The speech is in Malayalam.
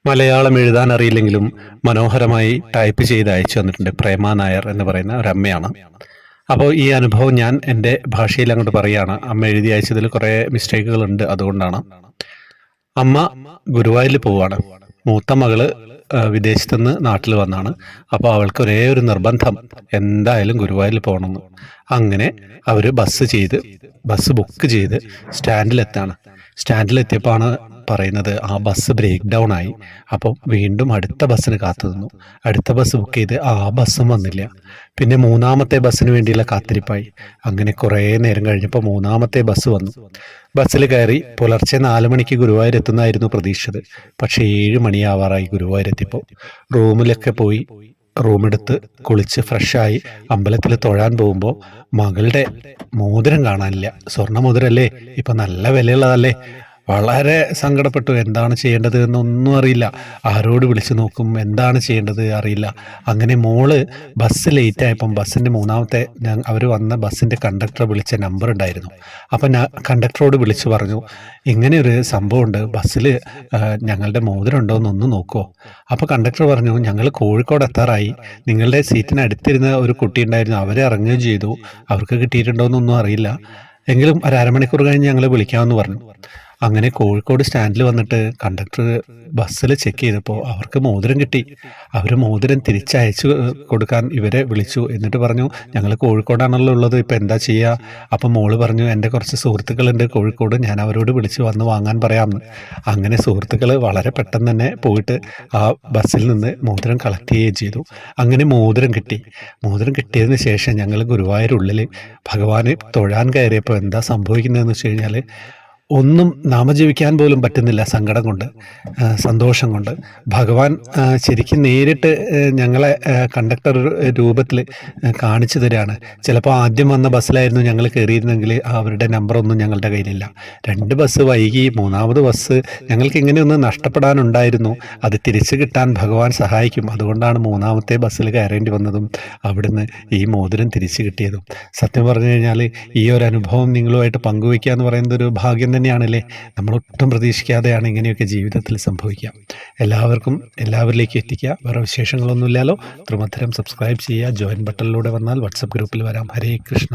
മലയാളം എഴുതാൻ അറിയില്ലെങ്കിലും മനോഹരമായി ടൈപ്പ് ചെയ്ത് അയച്ചു തന്നിട്ടുണ്ട്. പ്രേമ നായർ എന്ന് പറയുന്ന ഒരു അമ്മയാണ്. അപ്പോൾ ഈ അനുഭവം ഞാൻ എൻ്റെ ഭാഷയിൽ അങ്ങോട്ട് പറയുകയാണ്. അമ്മ എഴുതി അയച്ചതിൽ കുറേ മിസ്റ്റേക്കുകൾ ഉണ്ട്, അതുകൊണ്ടാണ്. അമ്മ ഗുരുവായൂരിൽ പോവാണ്. മൂത്ത മകള് വിദേശത്തുനിന്ന് നാട്ടിൽ വന്നാണ്. അപ്പോൾ അവൾക്ക് ഒരേ ഒരു നിർബന്ധം, എന്തായാലും ഗുരുവായൂരിൽ പോകണമെന്ന്. അങ്ങനെ അവർ ബസ് ബുക്ക് ചെയ്ത് സ്റ്റാൻഡിലെത്താണ്. സ്റ്റാൻഡിലെത്തിയപ്പോൾ ആണ് പറയുന്നത് ആ ബസ് ബ്രേക്ക് ഡൗൺ ആയി. അപ്പം വീണ്ടും അടുത്ത ബസ്സിന് കാത്തു നിന്നു. അടുത്ത ബസ് ബുക്ക് ചെയ്ത് ആ ബസ്സും വന്നില്ല. പിന്നെ മൂന്നാമത്തെ ബസ്സിന് വേണ്ടിയുള്ള കാത്തിരിപ്പായി. അങ്ങനെ കുറേ നേരം കഴിഞ്ഞപ്പോൾ മൂന്നാമത്തെ ബസ് വന്നു. ബസ്സിൽ കയറി. പുലർച്ചെ 4 മണിക്ക് ഗുരുവായൂർ എത്തുന്നതായിരുന്നു പ്രതീക്ഷിച്ചത്. പക്ഷേ 7 മണിയാവാറായി ഗുരുവായൂരെത്തിയപ്പോൾ. റൂമിലൊക്കെ പോയി റൂമെടുത്ത് കുളിച്ച് ഫ്രഷായി അമ്പലത്തിൽ തൊഴാൻ പോകുമ്പോൾ മകളുടെ മോതിരം കാണാനില്ല. സ്വർണ്ണ മോതിരല്ലേ, ഇപ്പം നല്ല വിലയുള്ളതല്ലേ. വളരെ സങ്കടപ്പെട്ടു. എന്താണ് ചെയ്യേണ്ടത് എന്നൊന്നും അറിയില്ല. ആരോട് വിളിച്ചു നോക്കും, എന്താണ് ചെയ്യേണ്ടത് അറിയില്ല. അങ്ങനെ മോള് ബസ് ലേറ്റ് ആയപ്പം ബസ്സിൻ്റെ മൂന്നാമത്തെ അവർ വന്ന ബസ്സിൻ്റെ കണ്ടക്ടറെ വിളിച്ച നമ്പർ ഉണ്ടായിരുന്നു. അപ്പം കണ്ടക്ടറോട് വിളിച്ചു പറഞ്ഞു, ഇങ്ങനെ ഒരു സംഭവമുണ്ട്, ബസ്സിൽ ഞങ്ങളുടെ മോതിരം ഉണ്ടോ എന്നൊന്ന് നോക്കുമോ. അപ്പോൾ കണ്ടക്ടർ പറഞ്ഞു, ഞങ്ങൾ കോഴിക്കോട് എത്താറായി. നിങ്ങളുടെ സീറ്റിന് അടുത്തിരുന്ന ഒരു കുട്ടി ഉണ്ടായിരുന്നു, അവരെ ഇറങ്ങുകയും ചെയ്തു. അവർക്ക് കിട്ടിയിട്ടുണ്ടോ എന്നൊന്നും അറിയില്ല. എങ്കിലും ഒരു അരമണിക്കൂർ കഴിഞ്ഞ് ഞങ്ങൾ വിളിക്കാമെന്ന് പറഞ്ഞു. അങ്ങനെ കോഴിക്കോട് സ്റ്റാൻഡിൽ വന്നിട്ട് കണ്ടക്ടർ ബസ്സിൽ ചെക്ക് ചെയ്തപ്പോൾ അവർക്ക് മോതിരം കിട്ടി. അവർ മോതിരം തിരിച്ചയച്ചു കൊടുക്കാൻ ഇവരെ വിളിച്ചു. എന്നിട്ട് പറഞ്ഞു, ഞങ്ങൾ കോഴിക്കോടാണല്ലോ ഉള്ളത്, ഇപ്പം എന്താ ചെയ്യുക. അപ്പം മോള് പറഞ്ഞു, എൻ്റെ കുറച്ച് സുഹൃത്തുക്കളുണ്ട് കോഴിക്കോട്, ഞാൻ അവരോട് വിളിച്ച് വന്ന് വാങ്ങാൻ പറയാമെന്ന്. അങ്ങനെ സുഹൃത്തുക്കൾ വളരെ പെട്ടെന്ന് തന്നെ പോയിട്ട് ആ ബസ്സിൽ നിന്ന് മോതിരം കളക്ട് ചെയ്യുകയും ചെയ്തു. അങ്ങനെ മോതിരം കിട്ടി. മോതിരം കിട്ടിയതിന് ശേഷം ഞങ്ങൾ ഗുരുവായൂരുള്ളിൽ ഭഗവാനെ തൊഴാൻ കയറിയപ്പോൾ എന്താ സംഭവിക്കുന്നതെന്ന് വെച്ച് കഴിഞ്ഞാൽ ഒന്നും നാമജപിക്കാൻ പോലും പറ്റുന്നില്ല. സങ്കടം കൊണ്ട്, സന്തോഷം കൊണ്ട്. ഭഗവാൻ ശരിക്കും നേരിട്ട് ഞങ്ങളെ കണ്ടക്ടർ രൂപത്തിൽ കാണിച്ചു തരികയാണ്. ചിലപ്പോൾ ആദ്യം വന്ന ബസ്സിലായിരുന്നു ഞങ്ങൾ കയറിയിരുന്നെങ്കിൽ അവരുടെ നമ്പറൊന്നും ഞങ്ങളുടെ കയ്യിലില്ല. 2 ബസ് വൈകി, 3ാമത് ബസ് ഞങ്ങൾക്ക് ഇങ്ങനെയൊന്ന് നഷ്ടപ്പെടാനുണ്ടായിരുന്നു. അത് തിരിച്ചു കിട്ടാൻ ഭഗവാൻ സഹായിക്കും. അതുകൊണ്ടാണ് 3ാമത്തെ ബസ്സിൽ കയറേണ്ടി വന്നതും അവിടുന്ന് ഈ മോതിരം തിരിച്ചു കിട്ടിയതും. സത്യം പറഞ്ഞു കഴിഞ്ഞാൽ ഈ ഒരു അനുഭവം നിങ്ങളുമായിട്ട് പങ്കുവയ്ക്കുക എന്ന് പറയുന്നത് ഒരു ഭാഗ്യം തന്നെയാണല്ലേ. നമ്മൾ ഒട്ടും പ്രതീക്ഷിക്കാതെയാണ് ഇങ്ങനെയൊക്കെ ജീവിതത്തിൽ സംഭവിക്കുക. എല്ലാവരിലേക്കും എത്തിക്കുക. വേറെ വിശേഷങ്ങളൊന്നുമില്ലല്ലോ. ത്രിമധുരം സബ്സ്ക്രൈബ് ചെയ്യുക. ജോയിൻ ബട്ടണിലൂടെ വന്നാൽ വാട്സപ്പ് ഗ്രൂപ്പിൽ വരാം. ഹരേ കൃഷ്ണ.